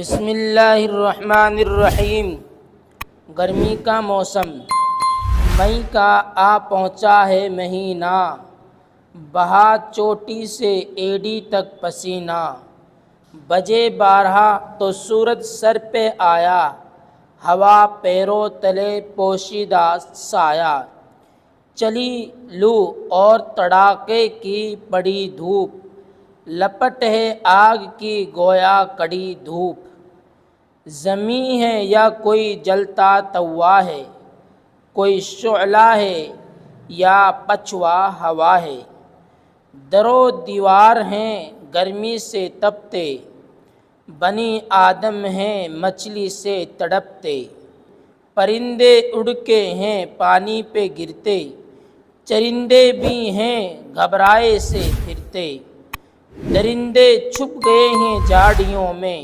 بسم اللہ الرحمن الرحیم۔ گرمی کا موسم، مئی کا آ پہنچا ہے مہینہ، بہا چوٹی سے ایڑی تک پسینہ، بجے 12 تو سورج سر پہ آیا، ہوا پیروں تلے پوشیدہ سایہ، چلی لو اور تڑاکے کی پڑی دھوپ، لپٹ ہے آگ کی گویا کڑی دھوپ، زمیں ہے یا کوئی جلتا توا ہے، کوئی شعلہ ہے یا پچھوا ہوا ہے، در و دیوار ہیں گرمی سے تپتے، بنی آدم ہیں مچھلی سے تڑپتے، پرندے اڑ کے ہیں پانی پہ گرتے، چرندے بھی ہیں گھبرائے سے پھرتے، درندے چھپ گئے ہیں جھاڑیوں میں،